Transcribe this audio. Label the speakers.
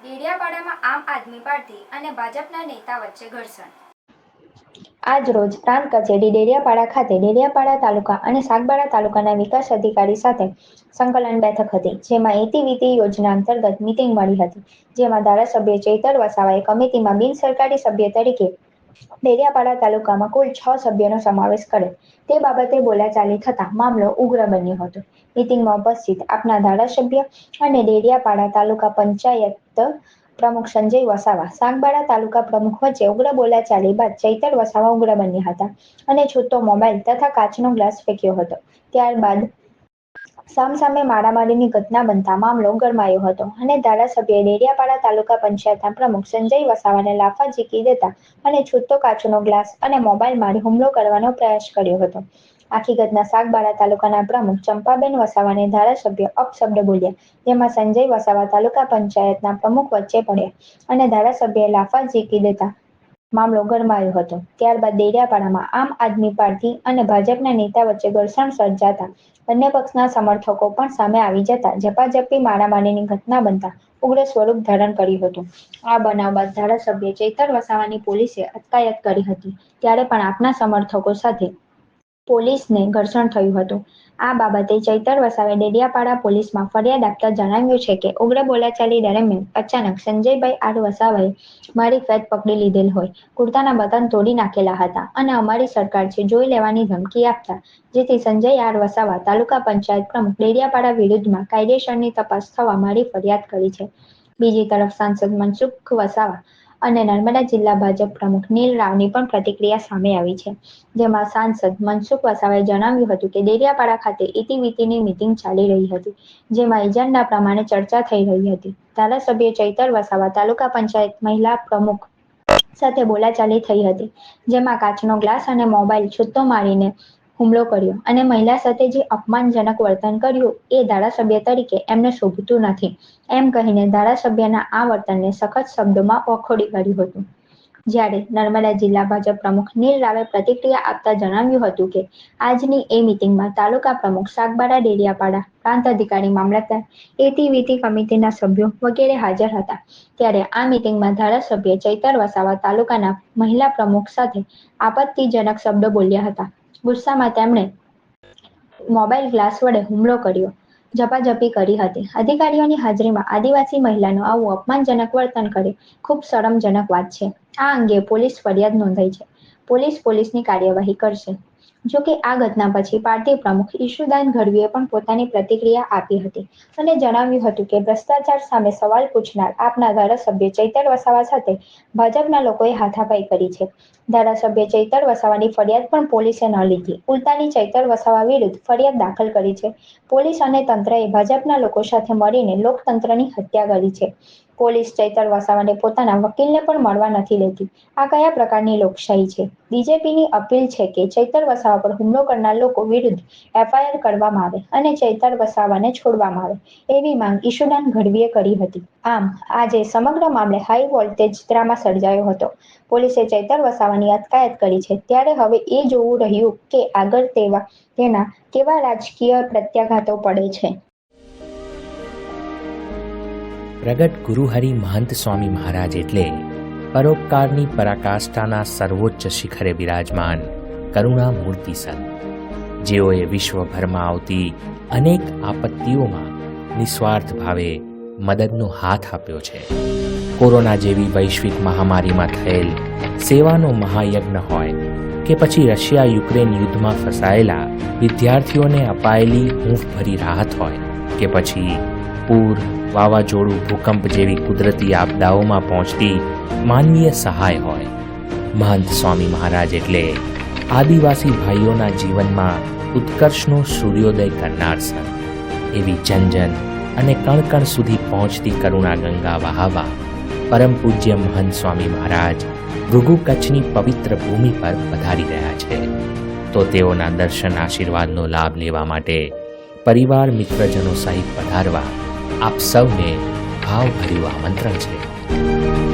Speaker 1: ડેડિયાપાડામાં આમ આદમી પાર્ટી અને ભાજપના નેતા વચ્ચે ઘર્ષણ.
Speaker 2: આજ રોજ પ્રાંત કચેરી ડેડિયાપાડા ખાતે ડેડિયાપાડા તાલુકા અને સાગબારા તાલુકાના વિકાસ અધિકારી સાથે સંકલન બેઠક હતી, જેમાં ઇતિવિતિ યોજના અંતર્ગત મીટિંગ મળી હતી, જેમાં ધારાસભ્ય ચૈતર વસાવાએ કમિટીમાં બિનસરકારી સભ્ય તરીકે ડેડિયાપાડા તાલુકામાં કુલ 6 સભ્યોનો સમાવેશ કર્યો. તે બાબતે બોલાચાલી થતાં મામલો ઉગ્ર બન્યો હતો. મીટિંગમાં ઉપસ્થિત આપના ધારાસભ્ય અને ડેડિયાપાડા તાલુકા પંચાયત પ્રમુખ સંજય વસાવા, સાગબારા તાલુકા પ્રમુખ વચ્ચે ઉગ્ર બોલાચાલી બાદ ચૈતર વસાવા ઉગ્ર બન્યા હતા અને છૂટો મોબાઈલ તથા કાચનો ગ્લાસ ફેંક્યો હતો. ત્યારબાદ સામસામે મારામારીની ઘટના બનતા મામલો ગરમાયો હતો અને ધારાસભ્યએ ડેડિયાપાડા તાલુકા પંચાયતના પ્રમુખ સંજય વસાવાને લાફા ઝીકી દેતા અને છૂટો કાચનો ગ્લાસ અને મોબાઈલ મારી હુમલો કરવાનો પ્રયાસ કર્યો હતો. આખી ઘટના સાગબારા તાલુકાના પ્રમુખ ચંપાબેન વસાવાને ધારાસભ્ય અપશબ્દ બોલ્યા, જેમાં સંજય વસાવા તાલુકા પંચાયતના પ્રમુખ વચ્ચે પડ્યા અને ધારાસભ્યએ લાફા ઝીકી દેતા મામલો ગરમાયો હતો. ત્યારબાદ ડેડિયાપાડામાં આમ આદમી પાર્ટી અને ભાજપના નેતા વચ્ચે ઘર્ષણ સર્જાતા બંને પક્ષના સમર્થકો પણ સામે આવી જતા ઝપાઝપી મારામારીની ઘટના બનતા ઉગ્ર સ્વરૂપ ધારણ કર્યું હતું. આ બનાવ બાદ ધારાસભ્ય ચૈતર વસાવાની પોલીસે અટકાયત કરી હતી. ત્યારે પણ આપના સમર્થકો સાથે પોલીસને ઘર્ષણ થયું હતું. આ બાબતે ચૈતર વસાવાએ ડેડિયાપાડા પોલીસમાં ફરિયાદ આપતા જણાવ્યું છે કે ઉગ્ર બોલાચાલી દરમિયાન અચાનક સંજયભાઈ આર વસાવાએ મારી ફેટ પકડી લીધેલ હોય, કુર્તાના બટન તોડી નાખેલા હતા અને અમારી સરકાર છે જોઈ લેવાની ધમકી આપતા, જેથી સંજય આર વસાવા તાલુકા પંચાયત પ્રમુખ ડેડિયાપાડા વિરુદ્ધમાં કાયદેસરની તપાસ થવા મારી ફરિયાદ કરી છે. બીજી તરફ સાંસદ મનસુખ વસાવા અને નર્મદા જિલ્લા ભાજપ પ્રમુખ નીલ રાવની પણ પ્રતિક્રિયા સામે આવી છે, જેમાં સાંસદ મનસુખ વસાવાએ જણાવ્યું હતું કે ડેડિયાપાડા ખાતે ઇતિવિતિની મીટિંગ ચાલી રહી હતી, જેમાં એજન્ડા પ્રમાણે ચર્ચા થઈ રહી હતી. ધારાસભ્ય ચૈતર વસાવા તાલુકા પંચાયત મહિલા પ્રમુખ સાથે બોલાચાલી થઈ હતી, જેમાં કાચનો ગ્લાસ અને મોબાઈલ છૂટો મારીને હુમલો કર્યો અને મહિલા સાથે જે અપમાનજનક વર્તન કર્યું એ ધારાસભ્ય તરીકે એમને શોભતું નથી, એમ કહીને ધારાસભ્યના આ વર્તનને સખત શબ્દોમાં વખોડી કાઢ્યું હતું. જ્યારે નર્મદા જિલ્લા ભાજપ પ્રમુખ નીલ રાવે પ્રતિક્રિયા આપતા જણાવ્યું હતું કે આજની એ મીટિંગમાં તાલુકા પ્રમુખ, સાગબારા, ડેડિયાપાડા, પ્રાંત અધિકારી, મામલતદાર, ઇતિવિતિ કમિટીના સભ્યો વગેરે હાજર હતા. ત્યારે આ મીટિંગમાં ધારાસભ્ય ચૈતર વસાવા તાલુકાના મહિલા પ્રમુખ સાથે આપત્તિજનક શબ્દો બોલ્યા હતા. ગુસ્સામાં તેમણે મોબાઈલ ગ્લાસ વડે હુમલો કર્યો, ઝપાઝપી કરી હતી. અધિકારીઓની હાજરીમાં આદિવાસી મહિલાનું આવું અપમાનજનક વર્તન કરે ખૂબ શરમજનક વાત છે. આ અંગે પોલીસ ફરિયાદ નોંધાઈ છે. પોલીસની કાર્યવાહી કરશે. જોકે આ ઘટના પછી પાર્ટી પ્રમુખ ઈશુદાન ગઢવીએ પણ પોતાની પ્રતિક્રિયા આપી હતી અને જણાવ્યું હતું કે ભ્રષ્ટાચાર સામે સવાલ પૂછનાર આપના ધારાસભ્ય ચૈતર વસાવા સાથે ભાજપના લોકોએ હાથાપાઈ કરી છે. ધારાસભ્ય ચૈતર વસાવાની ફરિયાદ પણ પોલીસે ન લીધી, ઉલટાની ચૈતર વસાવા વિરુદ્ધ ફરિયાદ દાખલ કરી છે. પોલીસ અને તંત્રએ ભાજપના લોકો સાથે મળીને લોકતંત્રની હત્યા કરી છે. પોલીસ ચૈતર વસાવાને પોતાના વકીલને પણ મળવા નથી દેતી. આ કયા પ્રકારની લોકશાહી છે? બીજેપીની અપીલ છે કે ચૈતર વસાવા પર હુમલો કરનાર લોકો વિરુદ્ધ એફઆઈઆર કરવામાં આવે અને ચૈતર વસાવાને છોડવામાં આવે, એવી માંગ ઈશુદાન ગઢવીએ કરી હતી. આમ આજે સમગ્ર મામલે હાઈ વોલ્ટેજ ડ્રામા સર્જાયો હતો. પોલીસે ચૈતર વસાવાની અટકાયત કરી છે. ત્યારે હવે એ જોવું રહ્યું કે આગળ તેના કેવા રાજકીય પ્રત્યાઘાતો પડે છે.
Speaker 3: પ્રગટ ગુરુહરિ મહંત સ્વામી મહારાજ એટલે પરોપકારની પરાકાષ્ઠાના સર્વોચ્ચ શિખરે બિરાજમાન કરુણા મૂર્તિ સંત, જેઓએ વિશ્વભરમાં આવતી અનેક આપત્તિઓમાં નિસ્વાર્થ ભાવે મદદનો હાથ આપ્યો છે. કોરોના જેવી વૈશ્વિક મહામારીમાં થયેલ સેવાનો મહાયજ્ઞ હોય કે પછી રશિયા-યુક્રેન યુદ્ધમાં ફસાયેલા વિદ્યાર્થીઓને અપાયેલી હૂંફભરી રાહત હોય કે પછી પૂર, વાવાઝોડું, ભૂકંપ જેવી કુદરતી આપદાઓમાં પહોંચતી માનવીય સહાય હોય, મહંત સ્વામી મહારાજ એટલે આદિવાસી ભાઈઓના જીવનમાં ઉત્કર્ષનો સૂર્યોદય કરનાર સંત. એવી જન અને કણ સુધી પહોંચતી કરુણા ગંગા વહાવા પરમ પૂજ્ય મહંત સ્વામી મહારાજ ભૃગુ કચ્છની પવિત્ર ભૂમિ પર પધારી રહ્યા છે. તો તેઓના દર્શન આશીર્વાદનો લાભ લેવા માટે પરિવાર મિત્રજનો સહિત પધારવા આપ સૌને ભાવભર્યું આમંત્રણ છે.